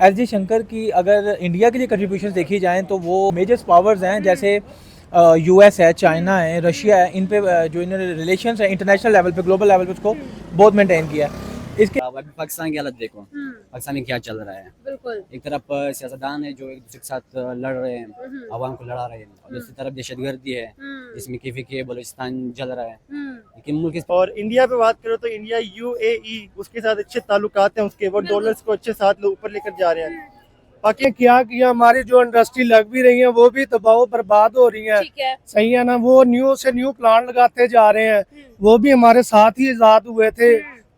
S G Shankar की अगर India के लिए कंट्रीब्यूशन देखी जाएँ तो वो मेजर्स पावर्स हैं, जैसे यूएस है, चाइना है, रशिया है, इन पे जो इन्होंने रिलेशंस है इंटरनेशनल लेवल पे, ग्लोबल लेवल पे उसको बहुत मेंटेन किया है। इसके अब अभी पाकिस्तान की हालत देखो, पाकिस्तान में क्या चल रहा है। बिल्कुल। एक तरफ सियासतदान है जो एक दूसरे के साथ लड़ रहे हैं, आवाम को लड़ा रहे हैं, और दूसरी तरफ दहशतगर्दी है जिसमें के बलूचिस्तान जल रहा है। लेकिन मुल्क और इंडिया पे बात करो तो इंडिया यूएई उसके साथ अच्छे ताल्लुकात हैं उसके, वो डॉलर्स को अच्छे साथ ऊपर लेकर जा रहे हैं। बाकी क्या किया, हमारी जो इंडस्ट्री लग भी रही है वो भी तबाह बर्बाद हो रही है। ठीक है। सही है ना, वो न्यू से न्यू प्लांट लगाते जा रहे हैं, वो भी हमारे साथ ही आजाद हुए थे।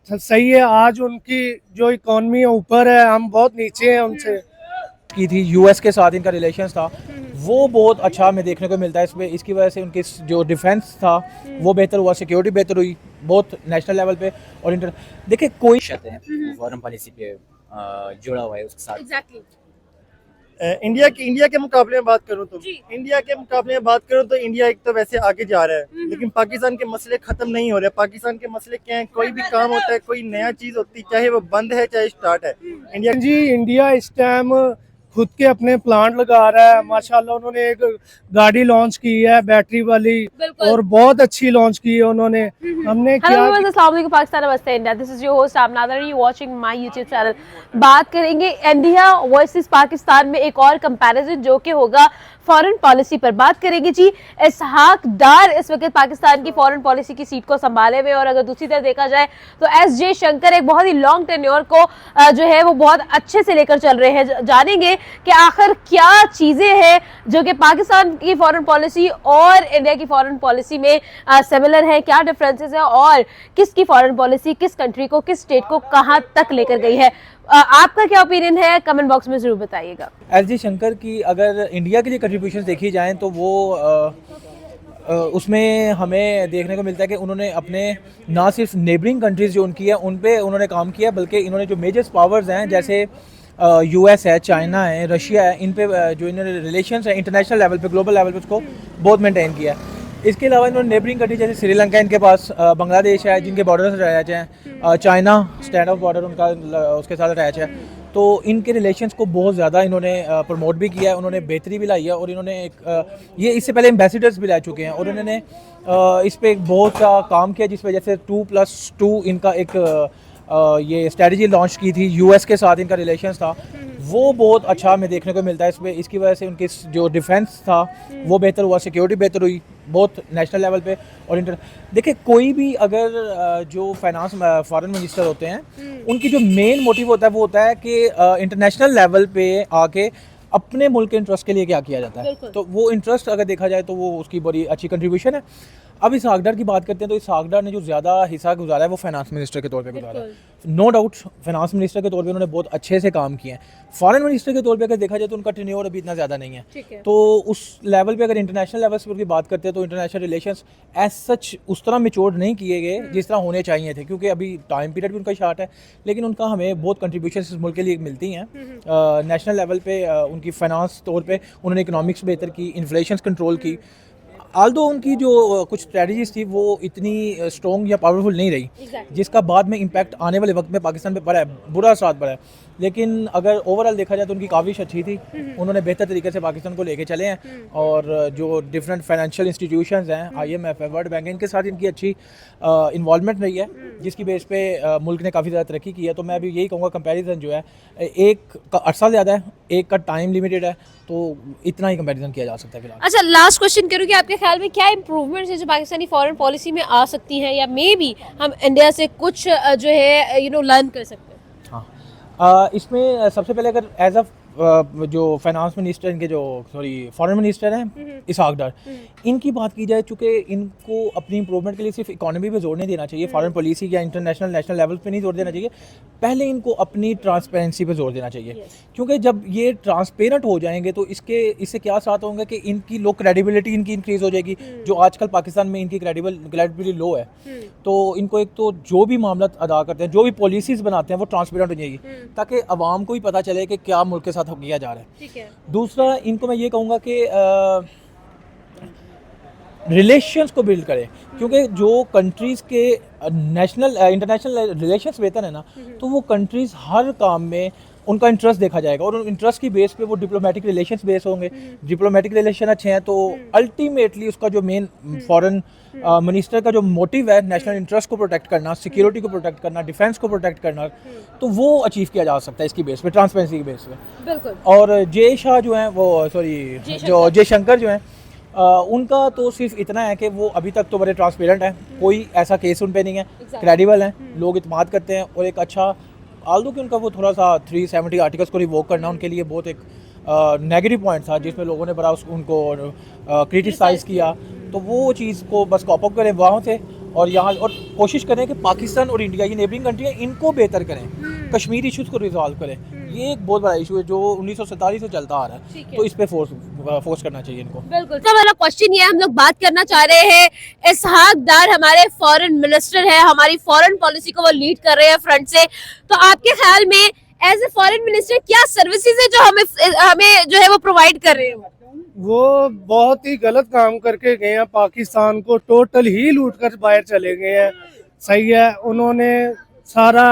सही है, आज उनकी जो इकोनॉमी है ऊपर है, हम बहुत नीचे हैं उनसे। की थी यूएस के साथ इनका रिलेशन था, वो बहुत अच्छा हमें देखने को मिलता है इसमें। इसकी वजह से उनकी जो डिफेंस था वो बेहतर हुआ, सिक्योरिटी बेहतर हुई बहुत नेशनल लेवल पे और देखिए कोई फॉरेन पॉलिसी पे जुड़ा हुआ है उसके साथ। एग्जैक्टली। इंडिया के मुकाबले में बात करूं तो इंडिया के मुकाबले में बात करूं तो इंडिया एक तो वैसे आगे जा रहा है, लेकिन पाकिस्तान के मसले खत्म नहीं हो रहे। पाकिस्तान के मसले क्या हैं, कोई भी काम होता है, कोई नया चीज होती है, चाहे वो बंद है चाहे स्टार्ट है। इंडिया इस टाइम खुद के अपने प्लांट लगा रहा है। माशाल्लाह उन्होंने एक गाड़ी लॉन्च की है बैटरी वाली, और बहुत अच्छी लॉन्च की है उन्होंने। हमने हेलो व्यूअर्स, अस्सलाम वालेकुम, पाकिस्तान नमस्ते India, this is your host आमनादर, you watching my YouTube channel. बात करेंगे इंडिया वर्सेस पाकिस्तान में एक और कंपैरिजन जो कि होगा फॉरेन पॉलिसी पर। बात करेंगे जी, इसहाक डार इस वक्त पाकिस्तान की फॉरेन पॉलिसी की सीट को संभाले हुए, और अगर दूसरी तरफ देखा जाए तो एस जे शंकर एक बहुत ही लॉन्ग टेन्योर को जो है वो बहुत अच्छे से लेकर चल रहे हैं। जानेंगे कि आखिर क्या चीजें हैं जो कि पाकिस्तान की फॉरेन पॉलिसी और इंडिया की फॉरेन पॉलिसी में सिमिलर है, क्या डिफरेंसेस है, और किसकी फॉरेन पॉलिसी किस कंट्री को, किस स्टेट को कहां तक लेकर गई है। आपका क्या ओपिनियन है, कमेंट बॉक्स में जरूर बताइएगा। एस जी शंकर की अगर इंडिया के लिए कंट्रीब्यूशन देखी जाएँ तो वो उसमें हमें देखने को मिलता है कि उन्होंने अपने ना सिर्फ नेबरिंग कंट्रीज़ जो उनकी है उन पे उन्होंने काम किया, बल्कि इन्होंने जो मेजर्स पावर्स हैं जैसे यूएस है, चाइना है, रशिया है, इन पे जो इन्होंने रिलेशंस है इंटरनेशनल लेवल पे, ग्लोबल लेवल पे उसको बहुत मेंटेन किया है। इसके अलावा इन्होंने नेबरिंग कंट्री जैसे श्रीलंका इनके पास, बांग्लादेश है जिनके बॉर्डर से अटैच हैं, चाइना स्टैंड ऑफ बॉर्डर उनका उसके साथ अटैच है, तो इनके रिलेशंस को बहुत ज़्यादा इन्होंने प्रमोट भी किया है, उन्होंने बेहतरी भी लाई है, और इन्होंने एक ये इससे पहले एम्बेसडर्स भी ला चुके हैं, और इन्होंने इस पर एक बहुत सा काम किया जिस वजह से 2+2 इनका एक ये स्ट्रेटजी लॉन्च की थी। यूएस के साथ इनका रिलेशंस था, वो बहुत अच्छा हमें देखने को मिलता है इसमें। इसकी वजह से उनकी जो डिफेंस था वो बेहतर हुआ, सिक्योरिटी बेहतर हुई बहुत नेशनल लेवल पे और देखिए कोई भी अगर जो फाइनेंस फॉरेन मिनिस्टर होते हैं उनकी जो मेन मोटिव होता है वो होता है कि इंटरनेशनल लेवल पे आके अपने मुल्क के इंटरेस्ट के लिए क्या किया जाता है, तो वो इंटरेस्ट अगर देखा जाए तो वो उसकी बड़ी अच्छी कंट्रीब्यूशन है। अब इसहाक डार की बात करते हैं तो इसहाक डार ने जो ज़्यादा हिस्सा गुजारा है वो फाइनेंस मिनिस्टर के तौर पे गुजारा है, नो डाउट फाइनेंस मिनिस्टर के तौर पे उन्होंने बहुत अच्छे से काम किए हैं। फॉरेन मिनिस्टर के तौर पे अगर देखा जाए तो उनका टेन्योर अभी इतना ज़्यादा नहीं है, तो उस लेवल पे अगर इंटरनेशनल लेवल पर की बात करते हैं तो इंटरनेशनल रिलेशंस एज सच उस तरह मेच्योर नहीं किए गए जिस तरह होने चाहिए थे, क्योंकि अभी टाइम पीरियड भी उनका शार्ट है, लेकिन उनका हमें बहुत कंट्रीब्यूशन इस मुल्क के लिए मिलती हैं। नेशनल लेवल पे उनकी फाइनेंस तौर पे उन्होंने इकोनॉमिक्स बेहतर की, इन्फ्लेशन कंट्रोल की, आल्दो उनकी जो कुछ स्ट्रेटजीज थी वो इतनी स्ट्रॉन्ग या पावरफुल नहीं रही, जिसका बाद में इम्पैक्ट आने वाले वक्त में पाकिस्तान पे पड़ा है, बुरा असर पड़ा है। लेकिन अगर ओवरऑल देखा जाए तो उनकी काविश अच्छी थी, उन्होंने बेहतर तरीके से पाकिस्तान को लेके चले हैं, और जो डिफरेंट फाइनेंशियल इंस्टीट्यूशंस हैं, IMF है, वर्ल्ड बैंक, इनके साथ इनकी अच्छी इन्वॉल्वमेंट रही है, जिसकी बेस पे मुल्क ने काफ़ी ज़्यादा तरक्की की है। तो मैं अभी यही कहूँगा कंपैरिजन जो है, एक का अर्सा ज़्यादा है, एक का टाइम लिमिटेड है, तो इतना ही कंपैरिजन किया जा सकता है फिलहाल। अच्छा, लास्ट क्वेश्चन करूँ कि आपके ख्याल में क्या इंप्रूवमेंट्स है जो पाकिस्तानी फॉरेन पॉलिसी में आ सकती हैं, या मे बी हम इंडिया से कुछ जो है लर्न कर सकते हैं? इसमें सबसे पहले अगर एज अ जो फाइनेंस मिनिस्टर इनके जो फॉरेन मिनिस्टर हैं इसहाक डार, इनकी बात की जाए, चूँकि इनको अपनी इंप्रूवमेंट के लिए सिर्फ इकोनॉमी पे जोर नहीं देना चाहिए, फॉरेन पॉलिसी या इंटरनेशनल नेशनल लेवल पे नहीं जोर देना चाहिए, पहले इनको अपनी ट्रांसपेरेंसी पे जोर देना चाहिए, क्योंकि जब ये ट्रांसपेरेंट हो जाएंगे तो इससे क्या साथ होंगे कि इनकी लो क्रेडिबिलिटी इनकी इंक्रीज़ हो जाएगी, जो आजकल पाकिस्तान में इनकी क्रेडिबिलिटी लो है, तो इनको एक तो जो भी मामला अदा करते हैं, जो भी पॉलिसीज़ बनाते हैं वो ट्रांसपेरेंट हो जाएगी, ताकि आवाम को भी पता चले कि क्या मुल्क के साथ किया जा रहा है। ठीक है। दूसरा, इनको मैं ये कहूँगा कि रिलेशंस को बिल्ड करें, क्योंकि जो कंट्रीज़ के नेशनल इंटरनेशनल रिलेशंस बेहतर है ना, तो वो कंट्रीज़ हर काम में उनका इंटरेस्ट देखा जाएगा और उन इंटरेस्ट की बेस पे वो डिप्लोमेटिक रिलेशंस बेस होंगे। डिप्लोमेटिक रिलेशन अच्छे हैं तो अल्टीमेटली उसका जो मेन फॉरेन मिनिस्टर का जो मोटिव है नेशनल इंटरेस्ट को प्रोटेक्ट करना, सिक्योरिटी को प्रोटेक्ट करना, डिफेंस को प्रोटेक्ट करना, तो वो अचीव किया जा सकता है इसकी बेस पे, ट्रांसपेरेंसी की बेस पे। बिल्कुल। और जय शाह जो हैं वो जो जयशंकर जो हैं उनका तो सिर्फ इतना है कि वो अभी तक तो बड़े ट्रांसपेरेंट हैं, कोई ऐसा केस उन पे नहीं है, क्रेडिबल हैं, लोग इत्मीनान करते हैं और एक अच्छा आल्दो कि उनका वो थोड़ा सा 370 आर्टिकल्स को रिवोक करना उनके लिए बहुत एक नेगेटिव पॉइंट था जिसमें लोगों ने बड़ा उनको क्रिटिसाइज़ किया, तो वो चीज़ को बस कॉप अप करें वहाँ से और यहाँ और कोशिश करें कि पाकिस्तान और इंडिया ये नेबरिंग कंट्री है इनको बेहतर करें, कश्मीर इशूज़ को रिजॉल्व करें। ये एक बहुत बड़ा इशू है जो 1947 से चलता आ रहा है, तो इस पे फोर्स करना चाहिए इनको। बिल्कुल। तो हमारा क्वेश्चन ये है, हम लोग बात करना चाह रहे हैं इसहाक डार हमारे फॉरेन मिनिस्टर है, हमारी फॉरेन पॉलिसी को वो लीड कर रहे हैं फ्रंट से, तो आपके ख्याल में एज ए फॉरेन मिनिस्टर क्या सर्विसेज है जो हमें जो है वो प्रोवाइड कर रहे हैं? वो बहुत ही गलत काम करके गए हैं, पाकिस्तान को टोटल ही लूट कर बाहर चले गए हैं। सही है, उन्होंने सारा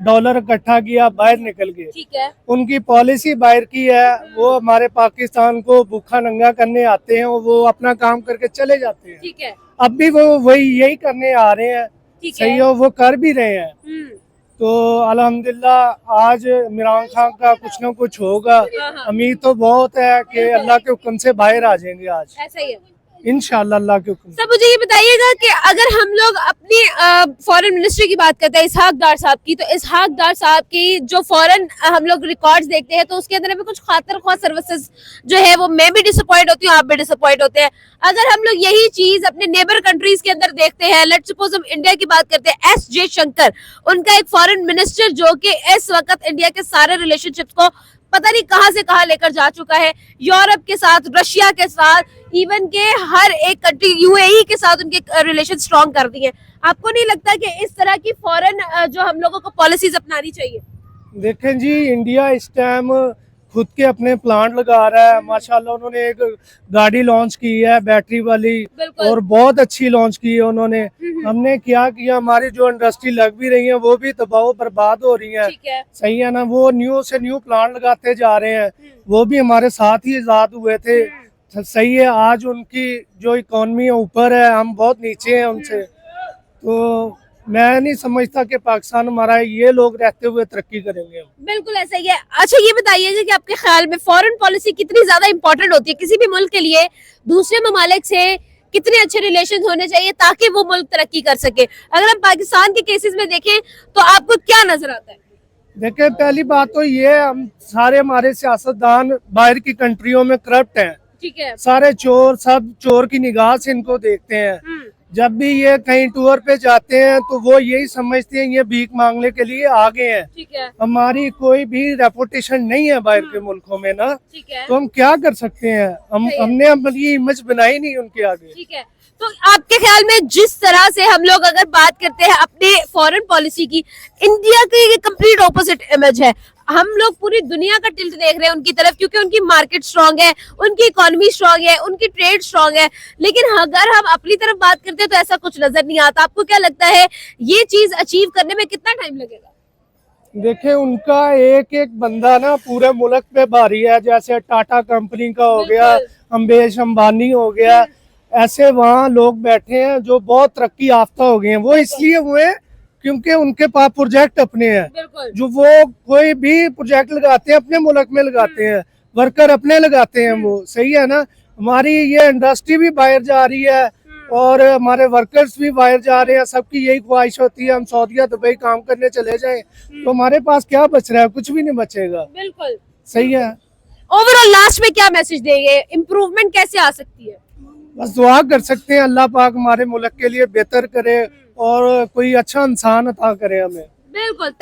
डॉलर इकट्ठा किया, बाहर निकल गए। ठीक है। उनकी पॉलिसी बाहर की है, वो हमारे पाकिस्तान को भूखा नंगा करने आते हैं, वो अपना काम करके चले जाते हैं। ठीक है। अब भी वो वही यही करने आ रहे हैं। सही है, वो कर भी रहे हैं। तो अल्हम्दुलिल्लाह आज इमरान खान का कुछ ना कुछ होगा, उम्मीद तो बहुत है कि अल्लाह के हुक्म से बाहर आ जाएंगे आज, ऐसा ही है इंशाल्लाह अल्लाह के हुक्म। सब मुझे ये बताइएगा कि अगर हम लोग अपनी फॉरेन मिनिस्ट्री की बात करते हैं इसहाक डार साहब की, तो इसहाक डार साहब की जो फॉरेन हम लोग रिकॉर्ड्स देखते हैं तो उसके अंदर हमें कुछ खातिर ख्वाह सर्विसेज जो है वो मैं भी डिसअपॉइंट होती हूँ, आप भी डिसअपॉइंट होते हैं। अगर हम लोग यही चीज अपने नेबर कंट्रीज के अंदर देखते हैं, लेट्स सपोज हम इंडिया की बात करते हैं, एस जयशंकर उनका एक फॉरेन मिनिस्टर जो कि इस वक्त इंडिया के सारे रिलेशनशिप्स को पता नहीं कहां से कहां लेकर जा चुका है, यूरोप के साथ, रशिया के साथ, इवन के हर एक कंट्री यूएई के साथ उनके रिलेशन स्ट्रॉन्ग कर दिए। आपको नहीं लगता कि इस तरह की फॉरेन जो हम लोगों को पॉलिसीज अपनानी चाहिए? देखें जी, इंडिया इस टाइम खुद के अपने प्लांट लगा रहा है। माशाल्लाह उन्होंने एक गाड़ी लॉन्च की है बैटरी वाली, और बहुत अच्छी लॉन्च की है उन्होंने। हमने क्या किया, हमारी जो इंडस्ट्री लग भी रही है वो भी तबाह बर्बाद हो रही है। सही है ना, वो न्यू से न्यू प्लांट लगाते जा रहे हैं, वो भी हमारे साथ ही आजाद हुए थे। सही है, आज उनकी जो इकोनॉमी ऊपर है, हम बहुत नीचे हैं उनसे। तो मैं नहीं समझता कि पाकिस्तान हमारा ये लोग रहते हुए तरक्की करेंगे। बिल्कुल ऐसा ही है। अच्छा ये बताइए कि आपके ख्याल में फॉरेन पॉलिसी कितनी ज्यादा इंपॉर्टेंट होती है किसी भी मुल्क के लिए? दूसरे ममालिक से कितने अच्छे रिलेशन होने चाहिए ताकि वो मुल्क तरक्की कर सके? अगर हम पाकिस्तान के केसेस में देखें तो आपको क्या नजर आता है? देखिए, पहली बात तो ये, हम सारे हमारे सियासतदान बाहर की कंट्रियों में करप्ट हैं। ठीक है। सारे चोर, सब चोर की निगाह से इनको देखते हैं। जब भी ये कहीं टूर पे जाते हैं तो वो यही समझते हैं ये भीख मांगने के लिए आ गए हैं। ठीक है। हमारी कोई भी रेपुटेशन नहीं है बाहर के मुल्कों में ना, ठीक है। तो हम क्या कर सकते हैं? हमने अपनी इमेज बनाई नहीं उनके आगे। ठीक है। तो आपके ख्याल में जिस तरह से हम लोग अगर बात करते हैं अपने फॉरेन पॉलिसी की, इंडिया की कंप्लीट ऑपोजिट इमेज है। हम लोग पूरी दुनिया का टिल्ट देख रहे हैं उनकी तरफ क्योंकि उनकी मार्केट स्ट्रांग है, उनकी इकोनॉमी स्ट्रांग है, उनकी ट्रेड स्ट्रांग है। लेकिन अगर हम अपनी तरफ बात करते हैं तो ऐसा कुछ नजर नहीं आता। आपको क्या लगता है ये चीज अचीव करने में कितना टाइम लगेगा? देखिए, उनका एक एक बंदा ना पूरे मुल्क पे भारी है। जैसे टाटा कंपनी का हो गया, अंबेश अंबानी हो गया, ऐसे वहाँ लोग बैठे हैं जो बहुत तरक्की याफ्ता हो गए हैं। वो इसलिए हुए क्योंकि उनके पास प्रोजेक्ट अपने हैं। जो वो कोई भी प्रोजेक्ट लगाते हैं अपने मुल्क में लगाते हैं, वर्कर अपने लगाते हैं। वो सही है ना, हमारी ये इंडस्ट्री भी बाहर जा रही है और हमारे वर्कर्स भी बाहर जा रहे हैं। सबकी यही ख्वाहिश होती है हम सऊदीया दुबई काम करने चले जाएं, तो हमारे पास क्या बच रहा है? कुछ भी नहीं बचेगा। बिल्कुल सही है। ओवरऑल लास्ट में क्या मैसेज देंगे? इम्प्रूवमेंट कैसे आ सकती है? बस दुआ कर सकते हैं अल्लाह पाक हमारे मुल्क के लिए बेहतर करे और कोई अच्छा इंसान अता करे हमें। बिल्कुल।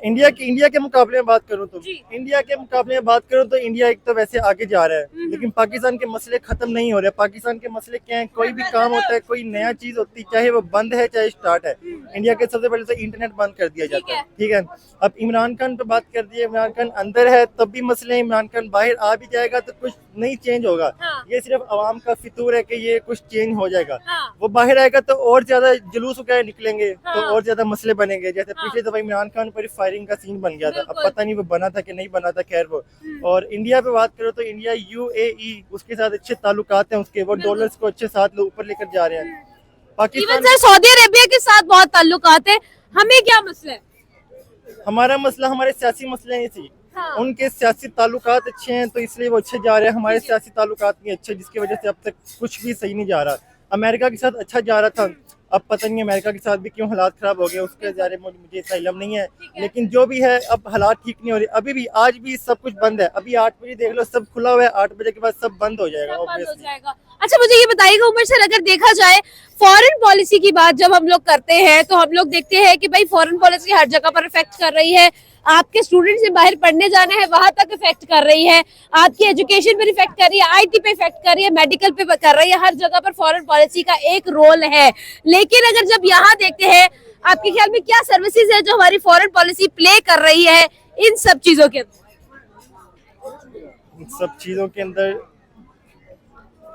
इंडिया के मुकाबले में बात करूं तो इंडिया के मुकाबले में बात करूं तो इंडिया एक तो वैसे आगे जा रहा है, लेकिन पाकिस्तान के मसले खत्म नहीं हो रहे। पाकिस्तान के मसले क्या हैं? कोई भी काम होता है, कोई नया चीज होती है, चाहे वो बंद है चाहे स्टार्ट है, इंडिया के सबसे पहले तो इंटरनेट बंद कर दिया जाता है। ठीक है। अब इमरान खान पे बात कर दी, इमरान खान अंदर है तब भी मसले, इमरान खान बाहर आ भी जाएगा तो कुछ नहीं चेंज होगा। ये सिर्फ अवाम का फितूर है कि ये कुछ चेंज हो जाएगा। वो बाहर आएगा तो और ज्यादा जुलूस वगैरह निकलेंगे, तो और ज्यादा मसले बनेंगे। जैसे पिछली दफा इमरान खान पर फायरिंग का सीन बन गया था। अब पता नहीं वो बना था कि नहीं बना था, खैर वो। और इंडिया पे बात करो तो इंडिया UAE उसके साथ अच्छे ताल्लुकात हैं उसके, वो डॉलर्स को अच्छे साथ ऊपर लेकर जा रहे हैं। Even Pakistan sir Saudi Arabia के साथ बहुत ताल्लुकात है, हमें क्या मसला है? हमारा मसला हमारे सियासी मसले नहीं थी। हाँ। उनके सियासी ताल्लुकात अच्छे हैं तो इसलिए वो अच्छे जा रहे हैं, हमारे सियासी ताल्लुकात नहीं अच्छे, जिसकी वजह से अब तक कुछ भी सही नहीं जा रहा। अमेरिका के साथ अच्छा जा रहा था, अब पता नहीं अमेरिका के साथ भी क्यों हालात खराब हो गए, उसके बारे में मुझे इतना इल्म नहीं है। लेकिन जो भी है अब हालात ठीक नहीं हो रहे, अभी भी आज भी सब कुछ बंद है। अभी 8 बजे देख लो सब खुला हुआ है, 8 बजे के बाद सब बंद हो जाएगा सब बंद हो obviously। जाएगा। अच्छा मुझे ये बताइएगा उमर सर, अगर देखा जाए फॉरेन पॉलिसी की बात जब हम लोग करते हैं तो हम लोग देखते हैं कि भाई फॉरेन पॉलिसी हर जगह पर इफेक्ट कर रही है, आपके स्टूडेंट से बाहर पढ़ने जाना है वहां तक इफेक्ट कर रही है, आपकी एजुकेशन पर इफेक्ट कर रही है, IT पे इफेक्ट कर रही है, मेडिकल पे कर रही है, हर जगह पर फॉरेन पॉलिसी का एक रोल है। लेकिन अगर जब यहाँ देखते हैं, आपके ख्याल में क्या सर्विसेज है जो हमारी फॉरेन पॉलिसी प्ले कर रही है इन सब चीजों के अंदर? इन सब चीजों के अंदर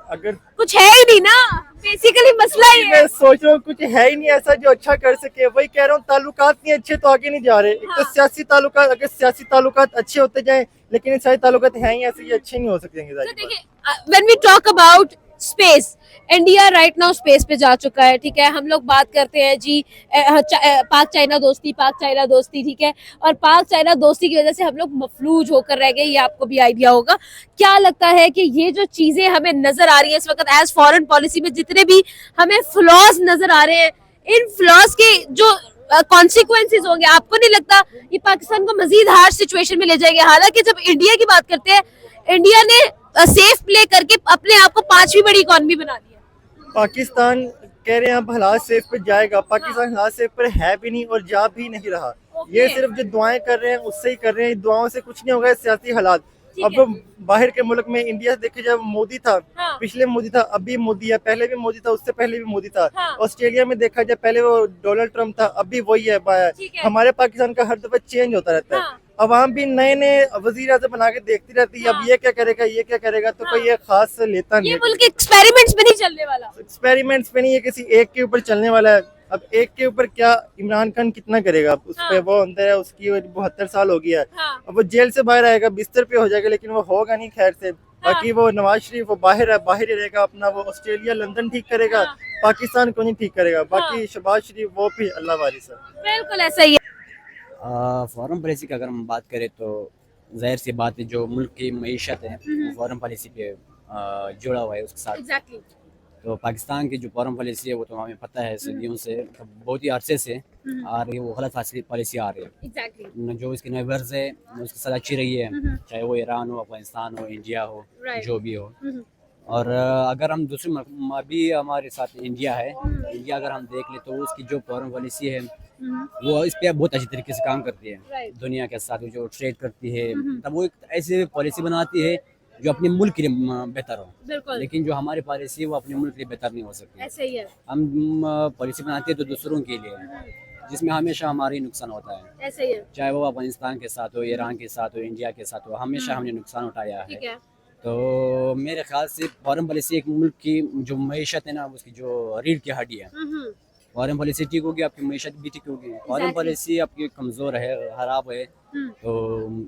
अगर कुछ है ही नहीं ना, बेसिकली मसला ही है। मैं सोच रहा हूँ कुछ है ही नहीं ऐसा जो अच्छा कर सके। वही कह रहा हूँ, ताल्लुकात नहीं अच्छे तो आगे नहीं जा रहे। एक तो सियासी ताल्लुकात, अगर सियासी ताल्लुकात अच्छे होते जाएं, लेकिन ये सारे ताल्लुकात हैं ही ऐसे, ये अच्छे नहीं हो सकेंगे। तो देखिए, when we talk about space, India right now space पे जा चुका है, ठीक है। हम लोग बात करते हैं जी पाक चाइना दोस्ती, ठीक है। और पाक चाइना दोस्ती की वजह से हम लोग मफलूज होकर रह गए, ये आपको भी आइडिया होगा। क्या लगता है कि ये जो चीजें हमें नजर आ रही है इस वक्त एज फॉरेन पॉलिसी में, जितने भी हमें फ्लॉज नजर आ रहे हैं, इन फ्लॉज के जो कॉन्सिक्वेंसेज होंगे, आपको नहीं लगता ये पाकिस्तान को मजीद हार्ड सिचुएशन में ले जाएंगे? हालांकि जब इंडिया की बात करते हैं, इंडिया ने सेफ प्ले करके अपने आप को 5वीं बड़ी इकॉनमी बना दी है। पाकिस्तान कह रहे हैं अब हालात सेफ पे जाएगा, पाकिस्तान हालात सेफ पर है भी नहीं और जा भी नहीं रहा। ये सिर्फ जो दुआएं कर रहे हैं उससे ही कर रहे हैं, दुआओं से कुछ नहीं होगा। सियासी हालात अब तो बाहर के मुल्क में, इंडिया से देखे जब मोदी था, हाँ। पिछले मोदी था, अब भी मोदी है, पहले भी मोदी था, उससे पहले भी मोदी था। हाँ। ऑस्ट्रेलिया में देखा जाए पहले वो डोनाल्ड ट्रम्प था, अब भी वही है। ठीक है। हमारे पाकिस्तान का हर दफा चेंज होता रहता है। हाँ। अवाम भी नए नए वजीर आज़म बना के देखती रहती है, हाँ। अब ये क्या करेगा, ये क्या करेगा, तो कोई ये खास लेता नहीं ये है। मुल्क एक्सपेरिमेंट्स में नहीं चलने वाला। एक्सपेरिमेंट्स पे नहीं, ये किसी एक के ऊपर चलने वाला है। अब एक के ऊपर क्या इमरान खान कितना करेगा, अब उस पे हाँ। वो अंदर है, उसकी 72 साल हो गया है। हाँ। अब वो जेल से बाहर आएगा, बिस्तर पे हो जाएगा, लेकिन वो होगा नहीं खैर से। बाकी वो नवाज शरीफ वो बाहर है, बाहर ही रहेगा अपना, वो ऑस्ट्रेलिया लंदन ठीक करेगा, हाँ। पाकिस्तान को नहीं ठीक करेगा। बाकी शहबाज शरीफ वो भी अल्लाह वारिस है। बिल्कुल ऐसा ही है। फॉरेन पॉलिसी की अगर हम बात करें तो जाहिर सी बात है, जो मुल्क की मईशत है वो फॉरेन पॉलिसी पे जुड़ा हुआ है उसके साथ। एग्जैक्टली। तो पाकिस्तान की जो फॉरेन पॉलिसी है वो तो हमें पता है सदियों से, बहुत ही अरसे से आ रही है, वो गलत पॉलिसी आ रही है। एग्जैक्टली। जो इसकी नेबर्स है उसके साथ अच्छी रही है, चाहे वो ईरान हो, अफगानिस्तान हो, इंडिया हो, Right. जो भी हो। और अगर हम दूसरे अभी हमारे साथ इंडिया है, इंडिया अगर हम देख ले तो उसकी जो फॉरेन पॉलिसी है वो इस पे बहुत अच्छी तरीके से काम करती है। Right. दुनिया के साथ जो ट्रेड करती है, तब वो एक ऐसी पॉलिसी बनाती है जो अपने मुल्क के लिए बेहतर हो। बिल्कुल लेकिन जो हमारी पॉलिसी है वो अपने मुल्क के लिए बेहतर नहीं हो सकती। ऐसे ही है। हम पॉलिसी बनाते हैं तो दूसरों के लिए है, जिसमें हमेशा हमारा ही नुकसान होता है। ऐसे ही है। चाहे वो अफगानिस्तान के साथ हो, ईरान के साथ हो, इंडिया के साथ हो, हमेशा हमने नुकसान उठाया ठीक है। है। तो मेरे ख्याल से फॉरेन पॉलिसी एक मुल्क की जो मईशत है ना, उसकी जो रीढ़ की हड्डी है। फॉरेन पॉलिसी ठीक होगी, आपकी मईशत भी ठीक होगी। फॉरेन पॉलिसी आपकी कमज़ोर है, खराब है, तो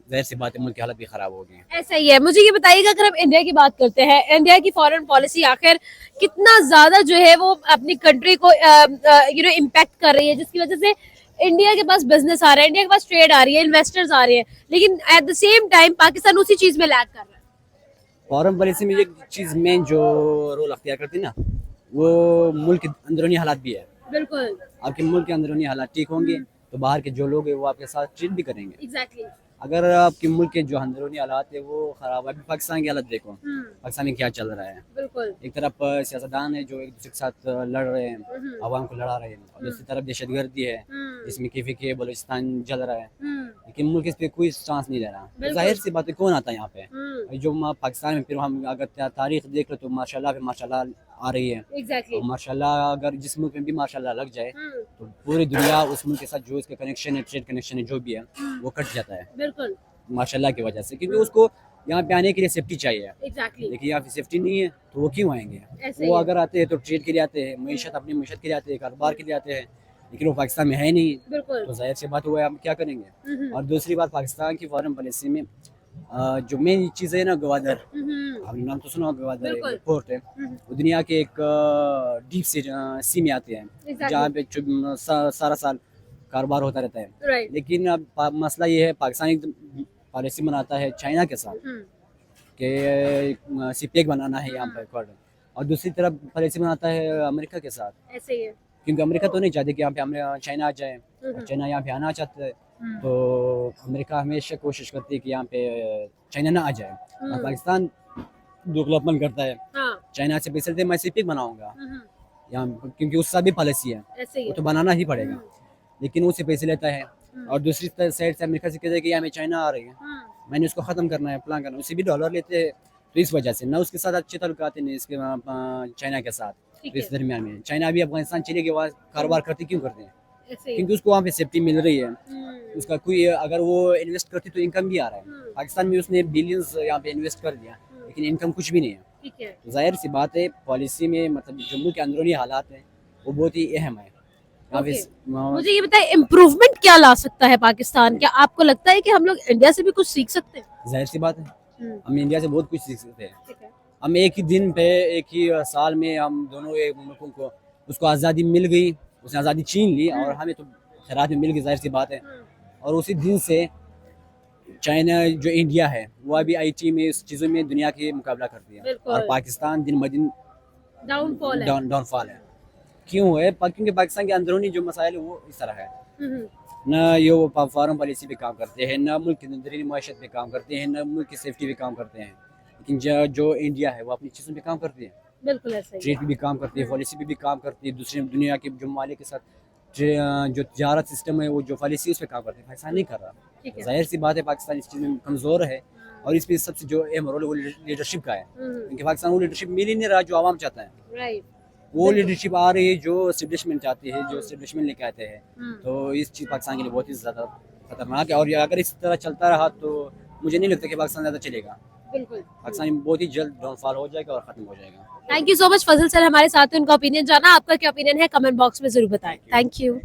जाहिर सी बात है मुल्क की हालत भी ख़राब होगी। ऐसा ही है। मुझे ये बताइएगा, अगर हम इंडिया की बात करते हैं, इंडिया की फॉरेन पॉलिसी आखिर कितना ज्यादा जो है वो अपनी कंट्री को इम्पैक्ट कर रही है, जिसकी वजह से इंडिया के पास बिजनेस आ रहा है, इंडिया के पास ट्रेड आ रही है, इन्वेस्टर्स आ रहे हैं, लेकिन at the same time Pakistan उसी चीज में लैग कर रहा है। फॉरेन पॉलिसी में एक चीज़ मेन जो रोल अख्तियार करती है ना, वो मुल्क के अंदरूनी हालात भी है। बिल्कुल। आपके मुल्क के अंदरूनी हालात ठीक होंगे तो बाहर के जो लोग हैं वो आपके साथ ट्रीट भी करेंगे। एग्जैक्टली। अगर आपके मुल्क के जो अंदरूनी हालात है वो ख़राब है, अभी पाकिस्तान की हालत देखो, पाकिस्तान में क्या चल रहा है। बिल्कुल। एक तरफ सियासतदान है जो एक दूसरे के साथ लड़ रहे हैं, आवाम को लड़ा रहे हैं, और दूसरी तरफ दहशतगर्दी है जिसमें के बलूचिस्तान जल रहा है, लेकिन मुल्क इस पे कोई चांस नहीं ले रहा। तो जाहिर सी बात है कौन आता है यहाँ पे, जो पाकिस्तान में फिर हम अगर तारीख देख लो तो माशाल्लाह पे माशाल्लाह आ रही है। एग्जैक्टली। और माशाल्लाह अगर जिस मुल्क में भी माशाल्लाह लग जाए तो पूरी दुनिया उस मुल्क के साथ जो इसका कनेक्शन है, ट्रेड कनेक्शन है, जो भी है वो कट जाता है बिल्कुल। माशाल्लाह की वजह से, क्योंकि उसको यहाँ पे आने के लिए सेफ्टी चाहिए। एग्जैक्टली। लेकिन यहाँ पे सेफ्टी नहीं है तो वो क्यों आएंगे? ऐसे ही वो है। अगर आते हैं तो ट्रेड के लिए आते हैं, मीशत अपनी मीशत के लिए आते हैं, कारोबार के लिए आते हैं। लेकिन वो पाकिस्तान में है नहीं, बिल्कुल तो जाहिर सी बात हुआ हम क्या करेंगे। और दूसरी बात, पाकिस्तान की फॉरेन पॉलिसी में जो मेन चीज़ है ना, गवादर, आपने नाम तो सुना होगा, गवादर बिल्कुल। एक पोर्ट है, वो दुनिया के एक डीप सी में आते हैं, Exactly. जहाँ पे सारा साल कारोबार होता रहता है। राइट लेकिन अब मसला ये है, पाकिस्तान एक पॉलिसी बनाता है चाइना के साथ कि सीपेक बनाना है यहाँ पर कॉर्डर, और दूसरी तरफ पॉलिसी बनाता है अमेरिका के साथ, ऐसे ही है क्योंकि अमेरिका तो नहीं चाहती कि यहाँ पे चाइना आ जाए, और चाइना यहाँ पे आना चाहता है, तो अमेरिका हमेशा कोशिश करती है कि यहाँ पे चाइना ना आ जाए, और पाकिस्तान डेवलपमेंट करता है, हाँ चाइना से पैसे लेते मैं सीपेक बनाऊंगा यहाँ, क्योंकि उसका भी पॉलिसी है, ऐसे ही वो है तो बनाना ही पड़ेगा, लेकिन उससे पैसे लेता है। और दूसरी साइड से अमेरिका से कहते हैं कि यहाँ में चाइना आ रही है, मैंने उसको ख़त्म करना है, प्लान करना है, उससे भी डॉलर लेते हैं, तो इस वजह से ना उसके साथ अच्छे ताल्लुकात हैं इसके चाइना के साथ। ठीक तो इस है। दरमियान में चाइना भी अफगानिस्तान चले गए, वहाँ कारोबार करते क्यों करते हैं, ऐसे ही क्योंकि उसको वहाँ पे सेफ्टी मिल रही है, उसका कोई अगर वो इन्वेस्ट करती तो इनकम भी आ रहा है। पाकिस्तान में उसने बिलियंस यहाँ पे इन्वेस्ट कर दिया, लेकिन इनकम कुछ भी नहीं है। ठीक है तो जाहिर सी बात है, पॉलिसी में मतलब जम्मू के अंदरूनी हालात हैं वो बहुत ही अहम है। यहाँ पे मुझे ये बताइए इम्प्रूवमेंट क्या ला सकता है पाकिस्तान, क्या आपको लगता है कि हम लोग इंडिया से भी कुछ सीख सकते हैं? जाहिर सी बात है, हम इंडिया से बहुत कुछ सीख सकते हैं। ठीक है हम एक ही दिन पे, एक ही साल में हम दोनों एक मुल्कों को उसको आज़ादी मिल गई, उसने आज़ादी छीन ली और हमें तो खैरात में मिल गई, जाहिर सी बात है। और उसी दिन से चाइना जो इंडिया है वो अभी आईटी में इस चीज़ों में दुनिया के मुकाबला करती है, बिल्कुल। और पाकिस्तान दिन ब दिन डाउनफॉल है डाउनफॉल है। क्यों है? क्योंकि पाकिस्तान के अंदरूनी जो मसाइल है वो इस तरह है, न ये वो फॉरेन पॉलिसी पे काम करते हैं, न मुल्क की अंदरूनी माशत पे काम करते हैं, न मुल्क की सेफ्टी पे काम करते हैं। लेकिन जो इंडिया है वो अपनी चीज़ों पे काम करती है, बिल्कुल ऐसे ही ट्रेड पे भी काम करती है, पॉलिसी पे भी काम करती है, दूसरी दुनिया के जो ममालिक के साथ जो तजारत सिस्टम है वो जो पॉलिसी उस पर काम करती है, पाकिस्तान नहीं कर रहा। ठीक है जाहिर सी बात है, पाकिस्तान इस चीज़ में कमज़ोर है, और इस पे सबसे जो अहम रोल है वो लीडरशिप का है, क्योंकि पाकिस्तान वो लीडरशिप मिल ही नहीं रहा जो आवाम चाहता है। राइट वो लीडरशिप आ रही है जो एस्टेब्लिशमेंट चाहती है, जो एस्टेब्लिशमेंट लेके आते हैं, तो इस चीज़ पाकिस्तान के लिए बहुत ही ज़्यादा खतरनाक है। और ये अगर इस तरह चलता रहा तो मुझे नहीं लगता कि पाकिस्तान ज़्यादा चलेगा, बिल्कुल। पाकिस्तान बहुत ही जल्द डाउनफॉल हो जाएगा और ख़त्म हो जाएगा। Thank you so much Fazal sir, हमारे साथ उनका ओपिनियन जाना। आपका क्या ओपिनियन है कमेंट बॉक्स में जरूर बताएं। Thank you.